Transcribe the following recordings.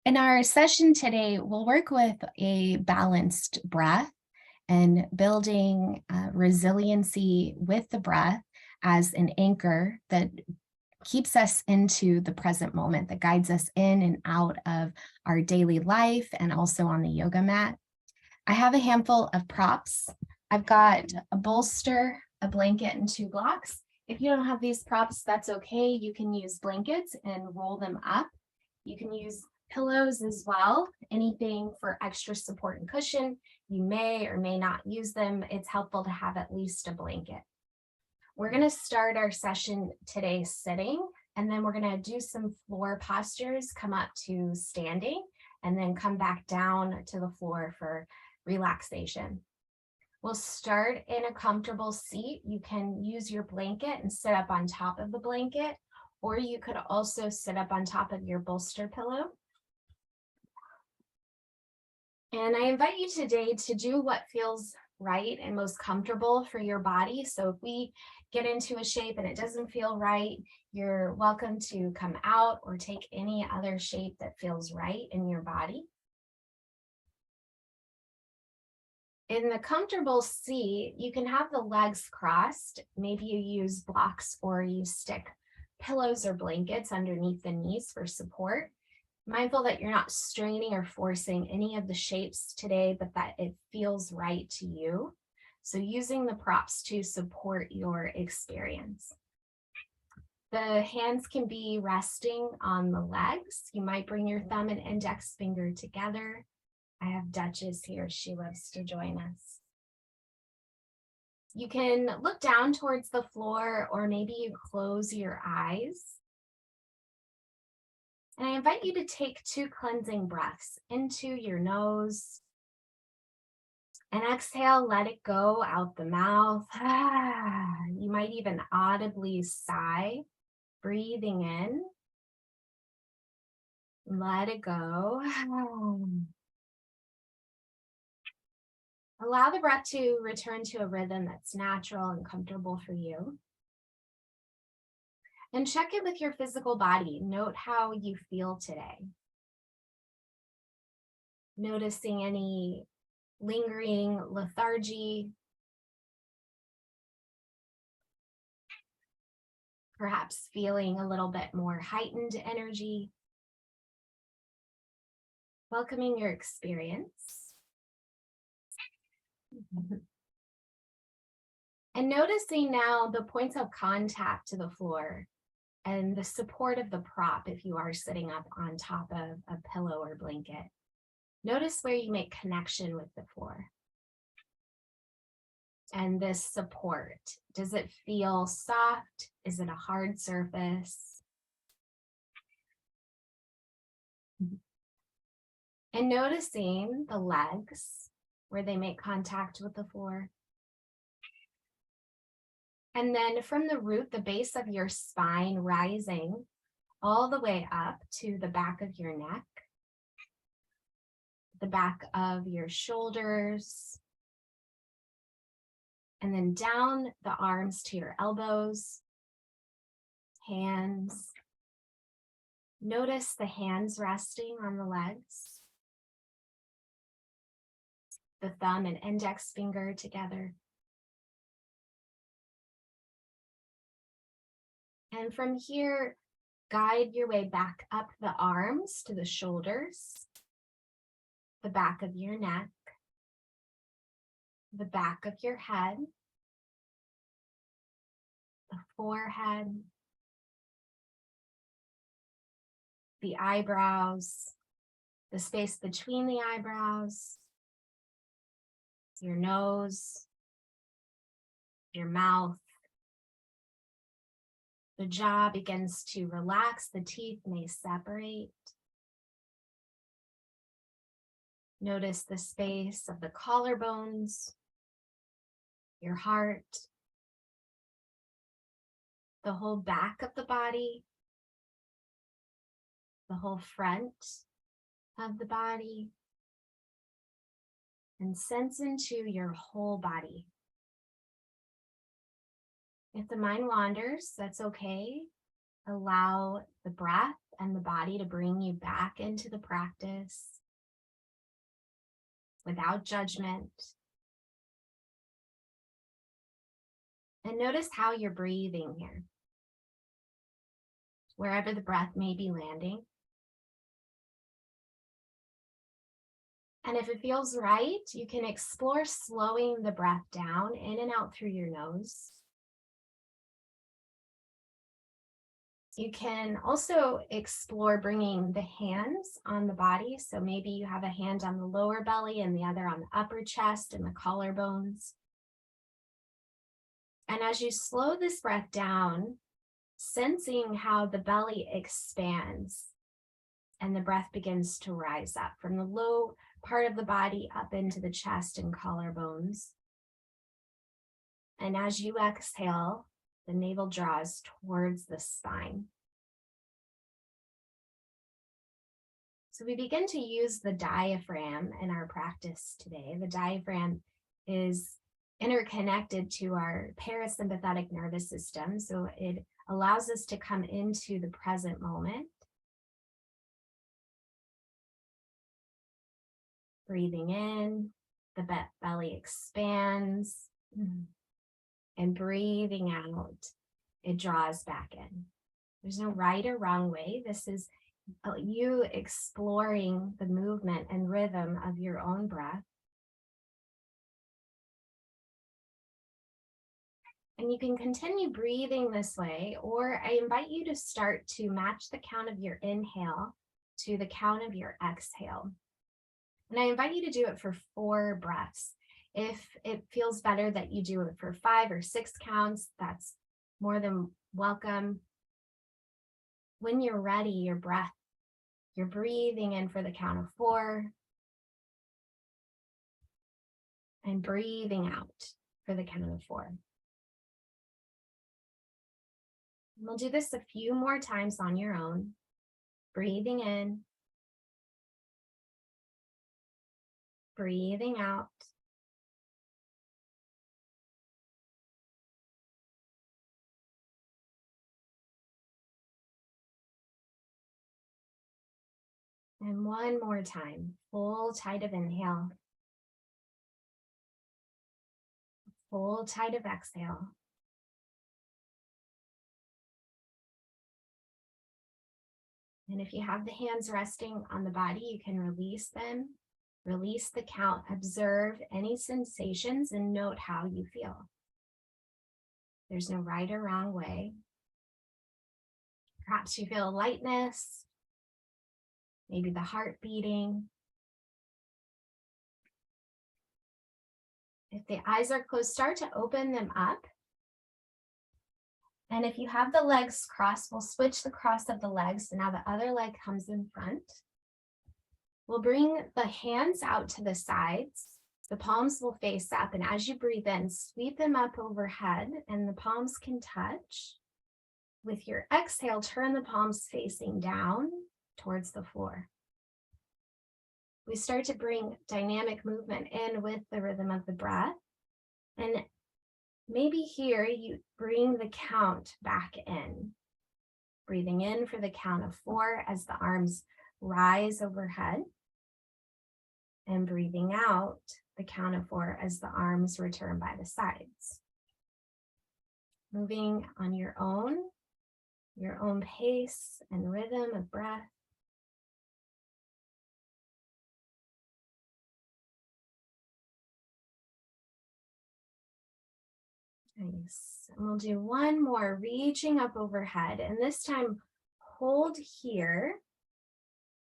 In our session today, we'll work with a balanced breath and building resiliency with the breath as an anchor that keeps us into the present moment, that guides us in and out of our daily life and also on the yoga mat. I have a handful of props. I've got a bolster, a blanket, and two blocks. If you don't have these props, that's okay. You can use blankets and roll them up. You can use pillows as well, anything for extra support and cushion. You may or may not use them. It's helpful to have at least a blanket. We're going to start our session today sitting, and then we're going to do some floor postures, come up to standing, and then come back down to the floor for relaxation. We'll start in a comfortable seat. You can use your blanket and sit up on top of the blanket, or you could also sit up on top of your bolster pillow. And I invite you today to do what feels right and most comfortable for your body. So if we get into a shape and it doesn't feel right, you're welcome to come out or take any other shape that feels right in your body. In the comfortable seat, you can have the legs crossed. Maybe you use blocks or you stick pillows or blankets underneath the knees for support. Mindful that you're not straining or forcing any of the shapes today, but that it feels right to you. So using the props to support your experience. The hands can be resting on the legs. You might bring your thumb and index finger together. I have Duchess here. She loves to join us. You can look down towards the floor, or maybe you close your eyes. And I invite you to take 2 cleansing breaths into your nose. And exhale, let it go out the mouth. You might even audibly sigh, breathing in. Let it go. Allow the breath to return to a rhythm that's natural and comfortable for you. And check in with your physical body. Note how you feel today. Noticing any lingering lethargy, perhaps feeling a little bit more heightened energy. Welcoming your experience. And noticing now the points of contact to the floor and the support of the prop if you are sitting up on top of a pillow or blanket. Notice where you make connection with the floor. And this support, does it feel soft? Is it a hard surface? And noticing the legs where they make contact with the floor. And then from the root, the base of your spine rising all the way up to the back of your neck, the back of your shoulders, and then down the arms to your elbows, hands. Notice the hands resting on the legs, the thumb and index finger together. And from here, guide your way back up the arms to the shoulders, the back of your neck, the back of your head, the forehead, the eyebrows, the space between the eyebrows, your nose, your mouth. The jaw begins to relax, the teeth may separate. Notice the space of the collarbones, your heart, the whole back of the body, the whole front of the body, and sense into your whole body. If the mind wanders, that's okay. Allow the breath and the body to bring you back into the practice without judgment. And notice how you're breathing here, wherever the breath may be landing. And if it feels right, you can explore slowing the breath down in and out through your nose. You can also explore bringing the hands on the body. So maybe you have a hand on the lower belly and the other on the upper chest and the collarbones. And as you slow this breath down, sensing how the belly expands and the breath begins to rise up from the low part of the body up into the chest and collarbones. And as you exhale, the navel draws towards the spine. So we begin to use the diaphragm in our practice today. The diaphragm is interconnected to our parasympathetic nervous system, so it allows us to come into the present moment. Breathing in, the belly expands, and breathing out, it draws back in. There's no right or wrong way. This is you exploring the movement and rhythm of your own breath. And you can continue breathing this way, or I invite you to start to match the count of your inhale to the count of your exhale. And I invite you to do it for 4 breaths. If it feels better that you do it for 5 or 6 counts, that's more than welcome. When you're ready, your breath, you're breathing in for the count of 4 and breathing out for the count of 4. And we'll do this a few more times on your own. Breathing in, breathing out. And one more time, full tide of inhale, full tide of exhale. And if you have the hands resting on the body, you can release them, release the count, observe any sensations, and note how you feel. There's no right or wrong way. Perhaps you feel lightness, maybe the heart beating. If the eyes are closed, start to open them up. And if you have the legs crossed, we'll switch the cross of the legs. So now the other leg comes in front. We'll bring the hands out to the sides. The palms will face up. And as you breathe in, sweep them up overhead and the palms can touch. With your exhale, turn the palms facing down towards the floor. We start to bring dynamic movement in with the rhythm of the breath. And maybe here you bring the count back in. Breathing in for the count of 4 as the arms rise overhead. And breathing out the count of 4 as the arms return by the sides. Moving on your own pace and rhythm of breath. Nice. And we'll do one more, reaching up overhead. And this time, hold here.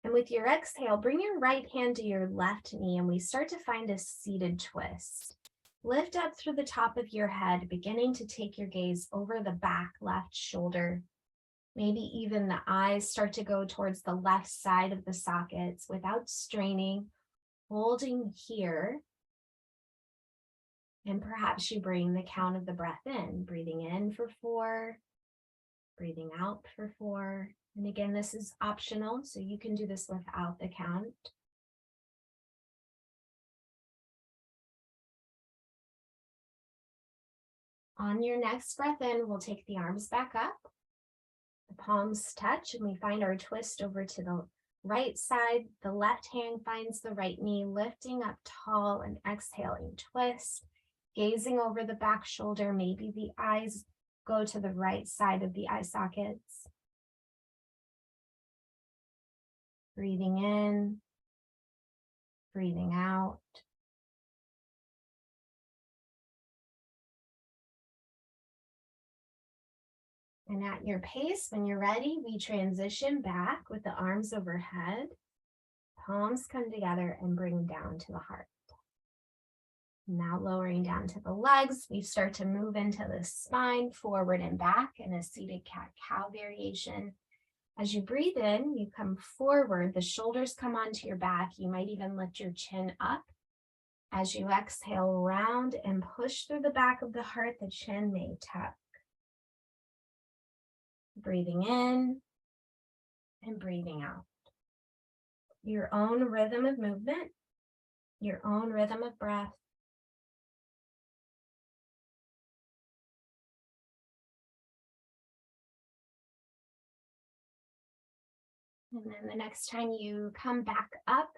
And with your exhale, bring your right hand to your left knee, and we start to find a seated twist. Lift up through the top of your head, beginning to take your gaze over the back left shoulder. Maybe even the eyes start to go towards the left side of the sockets without straining, holding here. And perhaps you bring the count of the breath in, breathing in for 4, breathing out for 4. And again, this is optional, so you can do this without the count. On your next breath in, we'll take the arms back up. The palms touch and we find our twist over to the right side. The left hand finds the right knee, lifting up tall and exhaling twist, gazing over the back shoulder. Maybe the eyes go to the right side of the eye sockets. Breathing in, breathing out. And at your pace, when you're ready, we transition back with the arms overhead. Palms come together and bring down to the heart. Now lowering down to the legs, we start to move into the spine, forward and back in a seated cat-cow variation. As you breathe in, you come forward, the shoulders come onto your back. You might even lift your chin up. As you exhale, round and push through the back of the heart, the chin may tuck. Breathing in and breathing out. Your own rhythm of movement, your own rhythm of breath. And then the next time you come back up,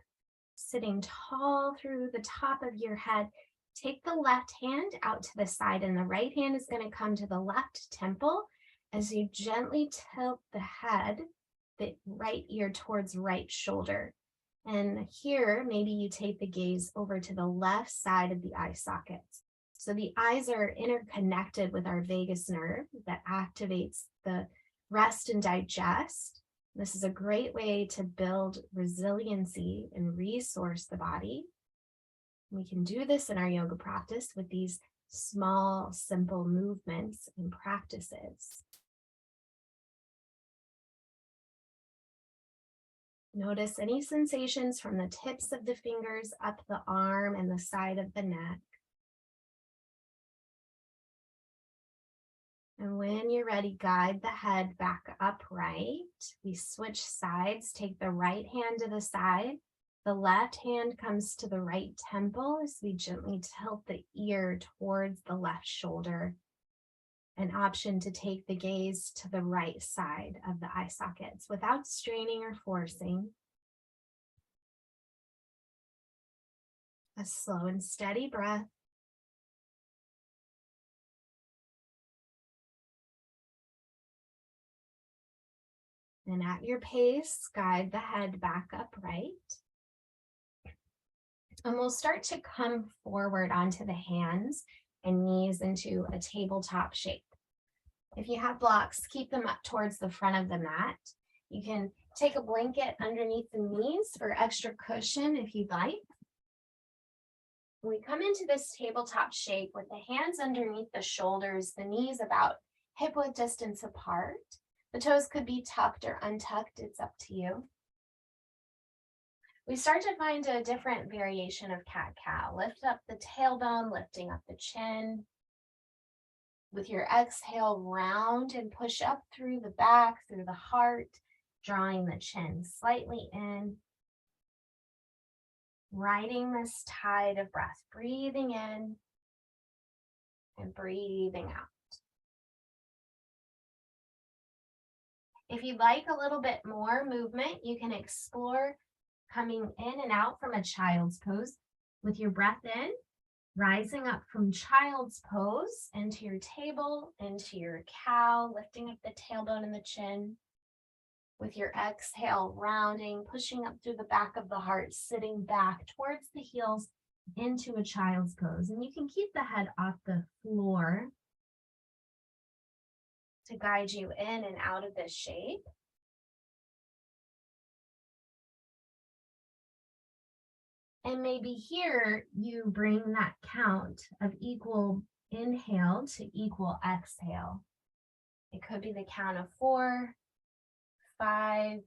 sitting tall through the top of your head, take the left hand out to the side and the right hand is going to come to the left temple as you gently tilt the head, the right ear towards right shoulder. And here, maybe you take the gaze over to the left side of the eye sockets. So the eyes are interconnected with our vagus nerve that activates the rest and digest. This is a great way to build resiliency and resource the body. We can do this in our yoga practice with these small, simple movements and practices. Notice any sensations from the tips of the fingers up the arm and the side of the neck. And when you're ready, guide the head back upright. We switch sides, take the right hand to the side. The left hand comes to the right temple as we gently tilt the ear towards the left shoulder. An option to take the gaze to the right side of the eye sockets without straining or forcing. A slow and steady breath. And at your pace, guide the head back upright. And we'll start to come forward onto the hands and knees into a tabletop shape. If you have blocks, keep them up towards the front of the mat. You can take a blanket underneath the knees for extra cushion if you'd like. We come into this tabletop shape with the hands underneath the shoulders, the knees about hip-width distance apart. The toes could be tucked or untucked, it's up to you. We start to find a different variation of cat-cow. Lift up the tailbone, lifting up the chin. With your exhale, round and push up through the back, through the heart, drawing the chin slightly in. Riding this tide of breath, breathing in and breathing out. If you'd like a little bit more movement, you can explore coming in and out from a child's pose with your breath in, rising up from child's pose into your table, into your cow, lifting up the tailbone and the chin. With your exhale, rounding, pushing up through the back of the heart, sitting back towards the heels into a child's pose. And you can keep the head off the floor to guide you in and out of this shape. And maybe here you bring that count of equal inhale to equal exhale. It could be the count of 4, 5,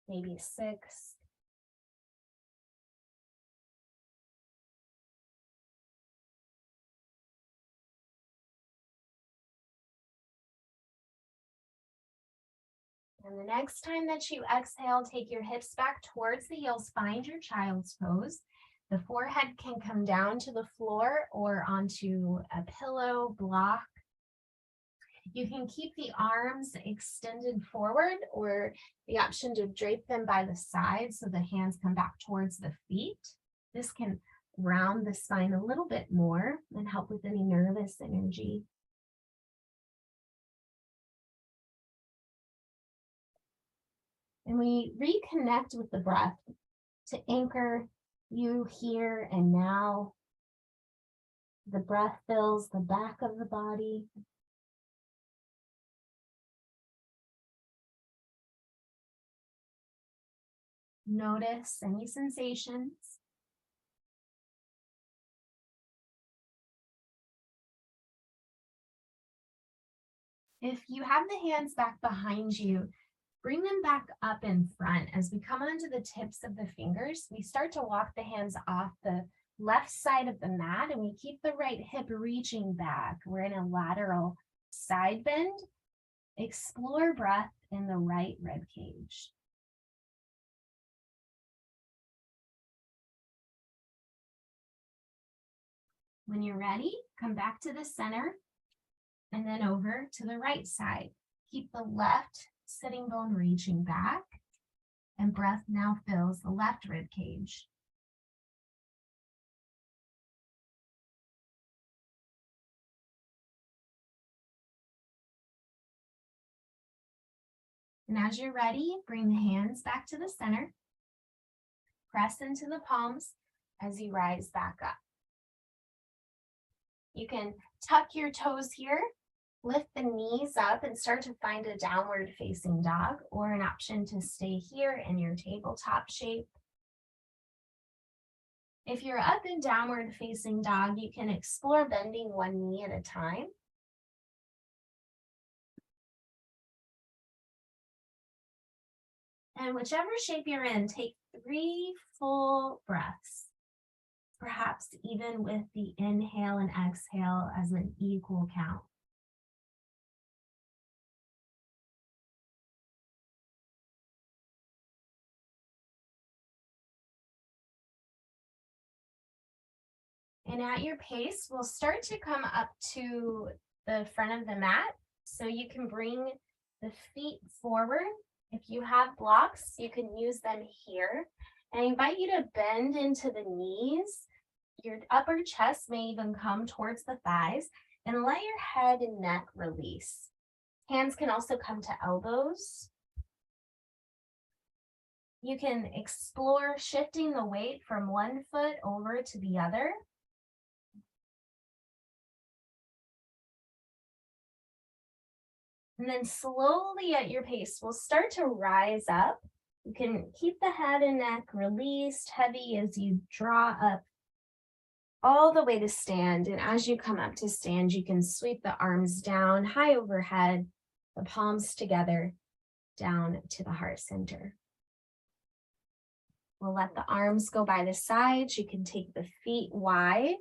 maybe 6. And the next time that you exhale, take your hips back towards the heels, find your child's pose. The forehead can come down to the floor or onto a pillow block. You can keep the arms extended forward or the option to drape them by the side so the hands come back towards the feet. This can round the spine a little bit more and help with any nervous energy. And we reconnect with the breath to anchor you here and now. The breath fills the back of the body. Notice any sensations. If you have the hands back behind you, bring them back up in front. As we come onto the tips of the fingers, we start to walk the hands off the left side of the mat and we keep the right hip reaching back. We're in a lateral side bend. Explore breath in the right rib cage. When you're ready, come back to the center and then over to the right side. Keep the left sitting bone reaching back, and breath now fills the left rib cage. And as you're ready, bring the hands back to the center. Press into the palms as you rise back up. You can tuck your toes here, lift the knees up and start to find a downward facing dog or an option to stay here in your tabletop shape. If you're up in downward facing dog, you can explore bending one knee at a time. And whichever shape you're in, take 3 full breaths, perhaps even with the inhale and exhale as an equal count. And at your pace, we'll start to come up to the front of the mat. So you can bring the feet forward. If you have blocks, you can use them here. And I invite you to bend into the knees. Your upper chest may even come towards the thighs, and let your head and neck release. Hands can also come to elbows. You can explore shifting the weight from one foot over to the other. And then slowly at your pace, we'll start to rise up. You can keep the head and neck released, heavy as you draw up all the way to stand. And as you come up to stand, you can sweep the arms down, high overhead, the palms together, down to the heart center. We'll let the arms go by the sides. You can take the feet wide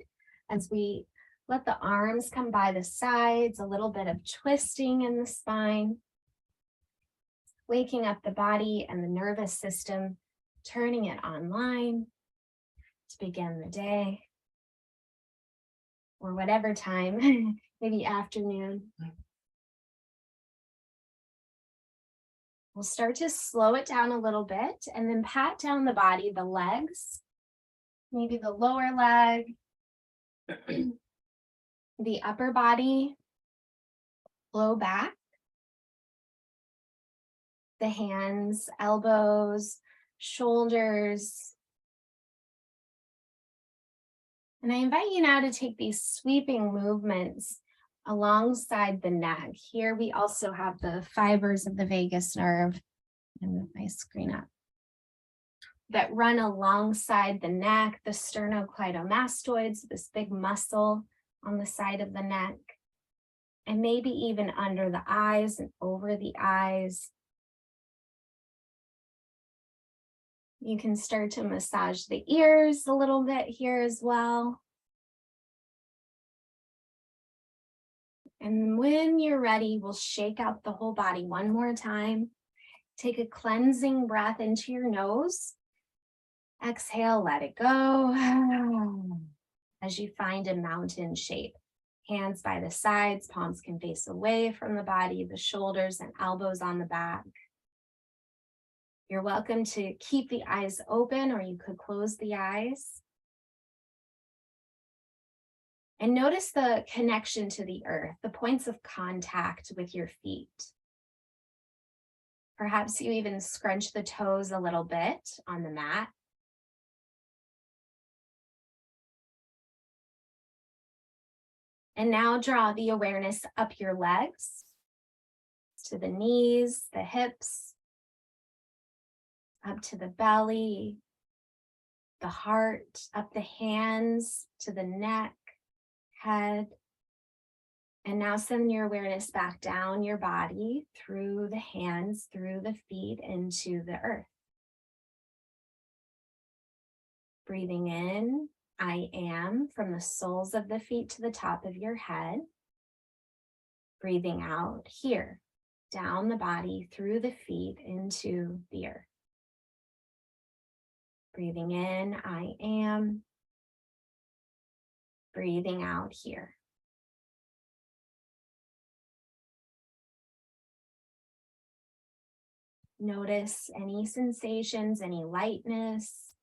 as we let the arms come by the sides, a little bit of twisting in the spine, waking up the body and the nervous system, turning it online to begin the day or whatever time, maybe afternoon. We'll start to slow it down a little bit and then pat down the body, the legs, maybe the lower leg, the upper body, low back, the hands, elbows, shoulders. And I invite you now to take these sweeping movements alongside the neck. Here we also have the fibers of the vagus nerve. I'm gonna move my screen up. That run alongside the neck, the sternocleidomastoids, this big muscle on the side of the neck, and maybe even under the eyes and over the eyes. You can start to massage the ears a little bit here as well. And when you're ready, we'll shake out the whole body one more time. Take a cleansing breath into your nose. Exhale, let it go. As you find a mountain shape. Hands by the sides, palms can face away from the body, the shoulders and elbows on the back. You're welcome to keep the eyes open, or you could close the eyes. And notice the connection to the earth, the points of contact with your feet. Perhaps you even scrunch the toes a little bit on the mat. And now draw the awareness up your legs to the knees, the hips, up to the belly, the heart, up the hands to the neck, head. And now send your awareness back down your body through the hands, through the feet, into the earth. Breathing in, I am, from the soles of the feet to the top of your head. Breathing out here, down the body, through the feet, into the earth. Breathing in, I am. Breathing out here. Notice any sensations, any lightness.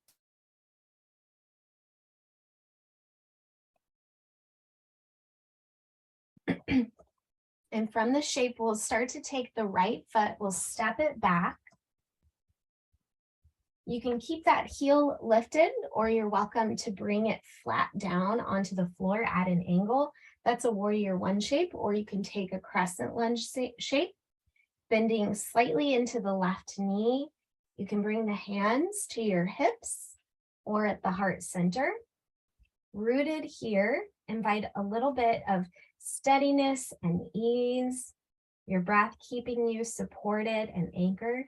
And from the shape, we'll start to take the right foot, we'll step it back. You can keep that heel lifted, or you're welcome to bring it flat down onto the floor at an angle. That's a warrior one shape, or you can take a crescent lunge shape, bending slightly into the left knee. You can bring the hands to your hips or at the heart center. Rooted here, invite a little bit of steadiness and ease, your breath keeping you supported and anchored.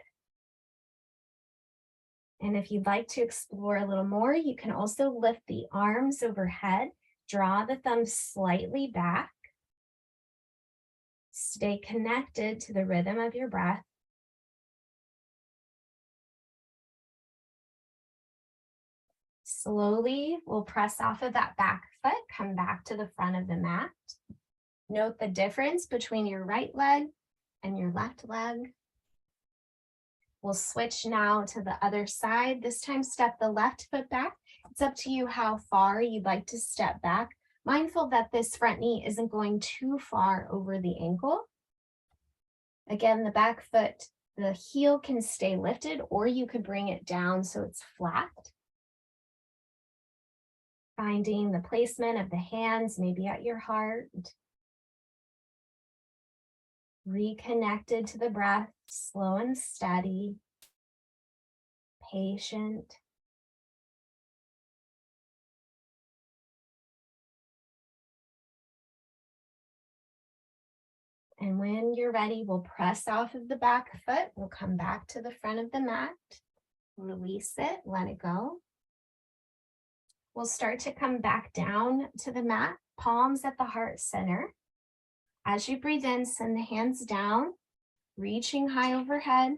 And if you'd like to explore a little more, you can also lift the arms overhead, draw the thumbs slightly back. Stay connected to the rhythm of your breath. Slowly, we'll press off of that back foot, come back to the front of the mat. Note the difference between your right leg and your left leg. We'll switch now to the other side. This time, step the left foot back. It's up to you how far you'd like to step back. Mindful that this front knee isn't going too far over the ankle. Again, the back foot, the heel can stay lifted, or you could bring it down so it's flat. Finding the placement of the hands, maybe at your heart. Reconnected to the breath, slow and steady, patient. And when you're ready, we'll press off of the back foot. We'll come back to the front of the mat, release it, let it go. We'll start to come back down to the mat, palms at the heart center. As you breathe in, send the hands down, reaching high overhead.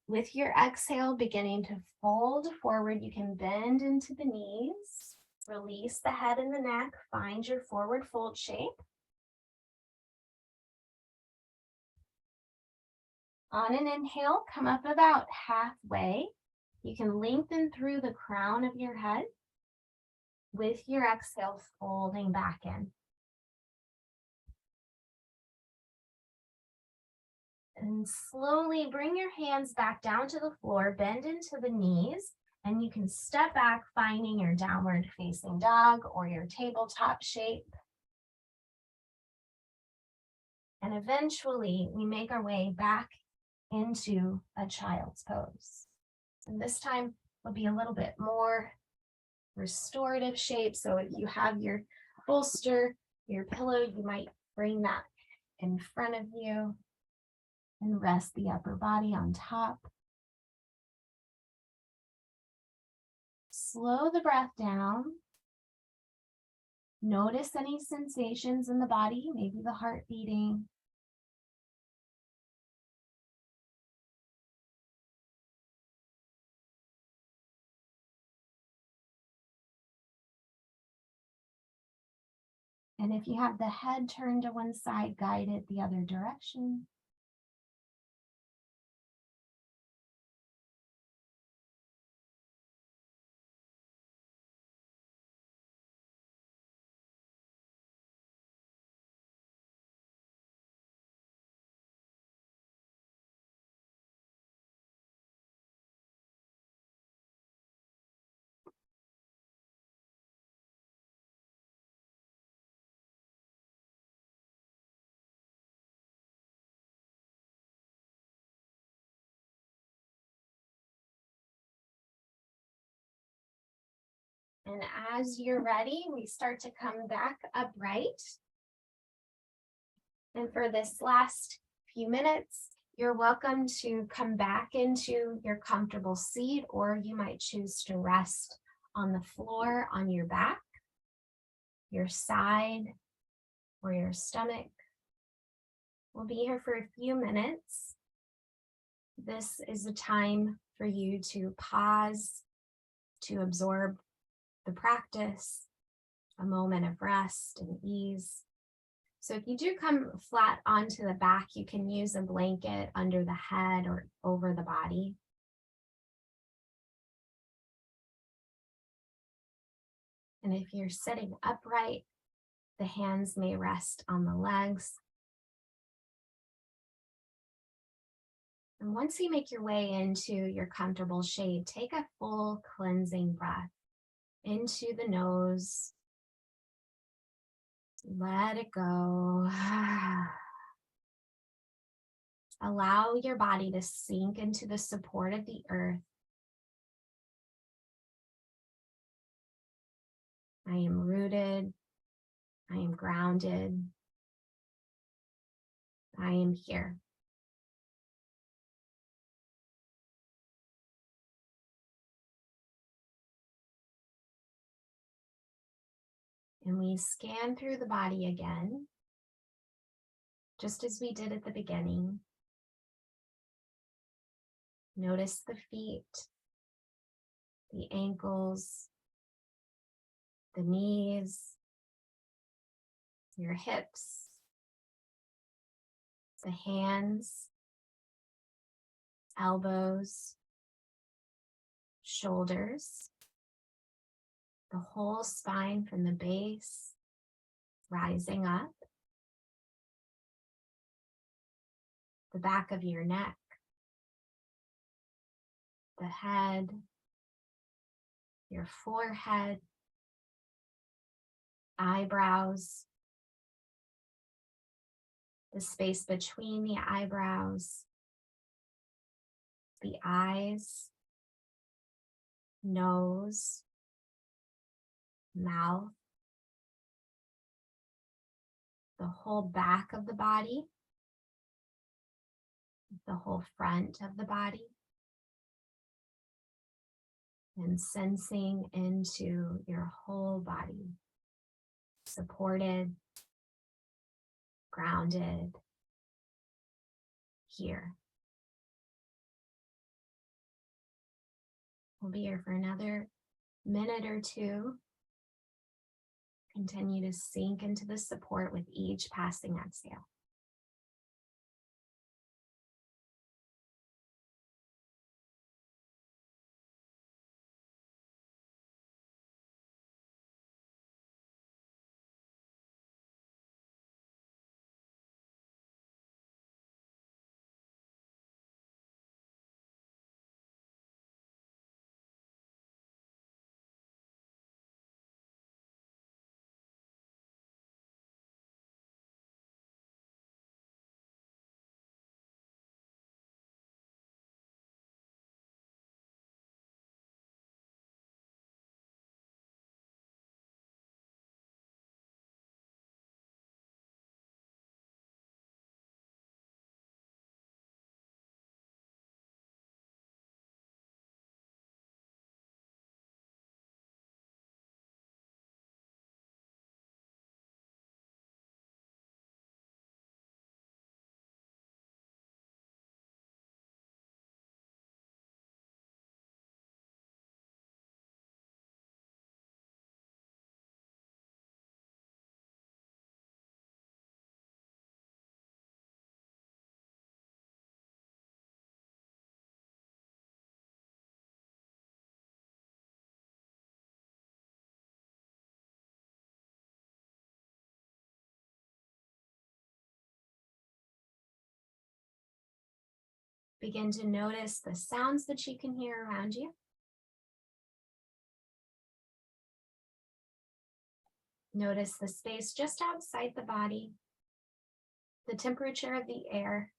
With your exhale, beginning to fold forward, you can bend into the knees, release the head and the neck, find your forward fold shape. On an inhale, come up about halfway. You can lengthen through the crown of your head. With your exhale, folding back in. And slowly bring your hands back down to the floor, bend into the knees, and you can step back, finding your downward facing dog or your tabletop shape. And eventually we make our way back into a child's pose. And this time will be a little bit more restorative shape. So if you have your bolster, your pillow, you might bring that in front of you and rest the upper body on top. Slow the breath down. Notice any sensations in the body, maybe the heart beating. And if you have the head turned to one side, guide it the other direction. And as you're ready, we start to come back upright. And for this last few minutes, you're welcome to come back into your comfortable seat, or you might choose to rest on the floor on your back, your side, or your stomach. We'll be here for a few minutes. This is a time for you to pause, to absorb the practice, a moment of rest and ease. So if you do come flat onto the back, you can use a blanket under the head or over the body. And if you're sitting upright, the hands may rest on the legs. And once you make your way into your comfortable shade, take a full cleansing breath into the nose. Let it go. Allow your body to sink into the support of the earth. I am rooted. I am grounded. I am here. And we scan through the body again, just as we did at the beginning. Notice the feet, the ankles, the knees, your hips, the hands, elbows, shoulders, the whole spine from the base rising up, the back of your neck, the head, your forehead, eyebrows, the space between the eyebrows, the eyes, nose, mouth, the whole back of the body, the whole front of the body, and sensing into your whole body, supported, grounded, here. We'll be here for another minute or two. Continue to sink into the support with each passing exhale. Begin to notice the sounds that you can hear around you. Notice the space just outside the body, the temperature of the air,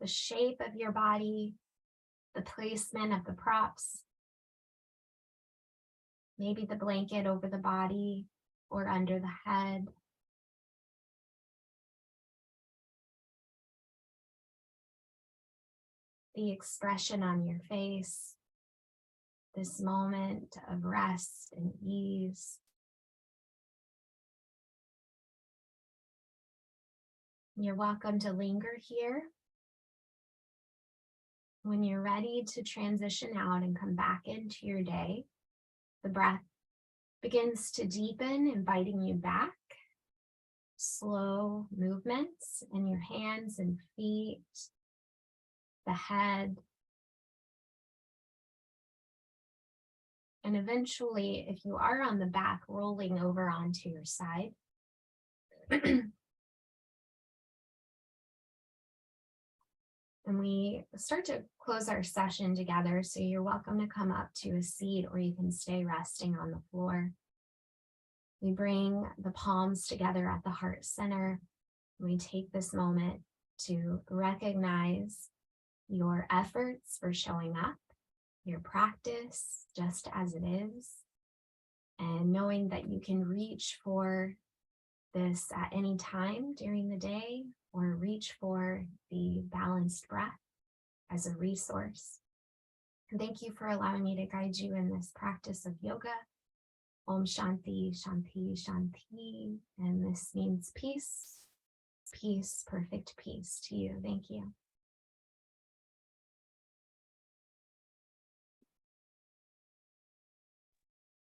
the shape of your body, the placement of the props, maybe the blanket over the body or under the head. The expression on your face, this moment of rest and ease. You're welcome to linger here. When you're ready to transition out and come back into your day, the breath begins to deepen, inviting you back. Slow movements in your hands and feet, the head. And eventually, if you are on the back, rolling over onto your side. And we start to close our session together, so you're welcome to come up to a seat or you can stay resting on the floor. We bring the palms together at the heart center. We take this moment to recognize your efforts for showing up, your practice just as it is, and knowing that you can reach for this at any time during the day, or reach for the balanced breath as a resource. And thank you for allowing me to guide you in this practice of yoga. Om Shanti, Shanti, Shanti. And this means peace, peace, perfect peace to you. Thank you.